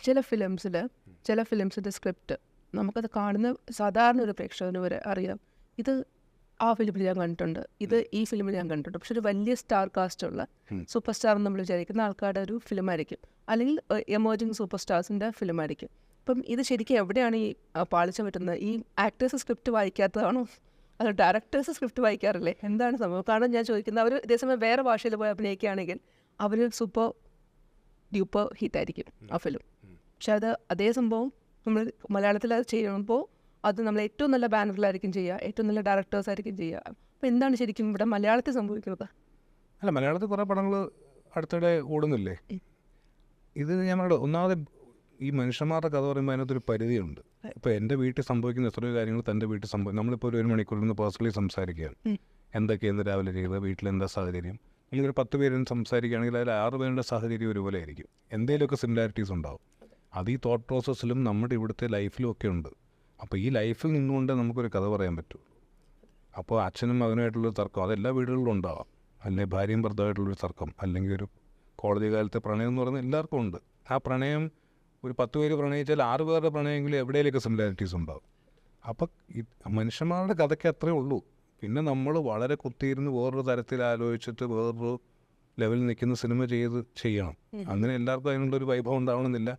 ചില ഫിലിംസിൻ്റെ സ്ക്രിപ്റ്റ് നമുക്കത് കാണുന്ന സാധാരണ ഒരു പ്രേക്ഷകന് വരെ അറിയാം, ഇത് ആ ഫിലിമിൽ ഞാൻ കണ്ടിട്ടുണ്ട്, ഇത് ഈ ഫിലിമിൽ ഞാൻ കണ്ടിട്ടുണ്ട്. പക്ഷെ ഒരു വലിയ സ്റ്റാർ കാസ്റ്റുള്ള സൂപ്പർ സ്റ്റാർ എന്ന് നമ്മൾ വിചാരിക്കുന്ന ആൾക്കാരുടെ ഒരു ഫിലിമായിരിക്കും, അല്ലെങ്കിൽ എമേർജിങ് സൂപ്പർ സ്റ്റാർസിൻ്റെ ഫിലിമായിരിക്കും. അപ്പം ഇത് ശരിക്കും എവിടെയാണ് ഈ പാളിച്ച പറ്റുന്നത്? ഈ ആക്ടേഴ്സ് സ്ക്രിപ്റ്റ് വായിക്കാത്തതാണോ, അത് ഡയറക്ടേഴ്സ് സ്ക്രിപ്റ്റ് വായിക്കാറില്ലേ? എന്താണ് സംഭവം? കാരണം ഞാൻ ചോദിക്കുന്നത്, അവർ ഇതേസമയം വേറെ ഭാഷയിൽ പോയി അഭിനയിക്കുകയാണെങ്കിൽ അവർ സൂപ്പർ ഡ്യൂപ്പർ ഹിറ്റായിരിക്കും ആ ഫിലിം. പക്ഷെ അത് അതേ സംഭവം നമ്മൾ മലയാളത്തിൽ അത് ചെയ്യുമ്പോൾ അത് നമ്മൾ ഏറ്റവും നല്ല ബാനറിലായിരിക്കും ചെയ്യുക, ഏറ്റവും നല്ല ഡയറക്ടേഴ്സ് ആയിരിക്കും ചെയ്യുക. അപ്പോൾ എന്താണ് ശരിക്കും ഇവിടെ മലയാളത്തിൽ സംഭവിക്കുന്നത്? അല്ല, മലയാളത്തിൽ കുറേ പടങ്ങൾ അടുത്തിടെ ഓടുന്നില്ലേ? ഇത് ഞങ്ങളുടെ ഒന്നാമത് ഈ മനുഷ്യന്മാരുടെ കഥ പറയുമ്പോൾ അതിനകത്തൊരു പരിധിയുണ്ട്. ഇപ്പോൾ എൻ്റെ വീട്ടിൽ സംഭവിക്കുന്ന എത്രയോ കാര്യങ്ങൾ തൻ്റെ വീട്ടിൽ സംഭവിക്കും. നമ്മളിപ്പോൾ ഒരു മണിക്കൂറിൽ നിന്ന് പേഴ്സണലി സംസാരിക്കുകയാണ്, എന്തൊക്കെയാണ് രാവിലെ ചെയ്തത്, വീട്ടിലെന്താ സാഹചര്യം. നമ്മളൊരു 10 പേരും സംസാരിക്കുകയാണെങ്കിൽ അതിൽ 6 പേരുടെ സാഹചര്യം ഒരുപോലെ ആയിരിക്കും, എന്തെങ്കിലുമൊക്കെ സിമിലാരിറ്റീസ് ഉണ്ടാവും. അത് ഈ തോട്ട് പ്രോസസ്സിലും നമ്മുടെ ഇവിടുത്തെ ലൈഫിലും ഒക്കെ ഉണ്ട്. അപ്പോൾ ഈ ലൈഫിൽ നിന്നുകൊണ്ട് നമുക്കൊരു കഥ പറയാൻ പറ്റുള്ളൂ. അപ്പോൾ അച്ഛനും മകനുമായിട്ടുള്ളൊരു തർക്കം അതെല്ലാ വീടുകളിലും ഉണ്ടാവാം, അല്ലെങ്കിൽ ഭാര്യയും ഭർത്താവായിട്ടുള്ളൊരു തർക്കം, അല്ലെങ്കിൽ ഒരു കോളേജ് കാലത്തെ പ്രണയം എന്ന് പറയുന്നത് എല്ലാവർക്കും ഉണ്ട്. ആ പ്രണയം ഒരു 10 പേര് പ്രണയിച്ചാൽ 6 പേരുടെ പ്രണയമെങ്കിലും എവിടെയെങ്കിലൊക്കെ സിമിലാരിറ്റീസ് ഉണ്ടാവും. അപ്പം ഈ മനുഷ്യന്മാരുടെ കഥയ്ക്ക് അത്രേ ഉള്ളൂ. പിന്നെ നമ്മൾ വളരെ കുത്തിയിരുന്ന് വേറൊരു തരത്തിൽ ആലോചിച്ചിട്ട് വേറൊരു ലെവലിൽ നിൽക്കുന്ന സിനിമ ചെയ്യണം. അങ്ങനെ എല്ലാവർക്കും അതിനുള്ളൊരു വൈഭവം ഉണ്ടാവണമെന്നില്ല.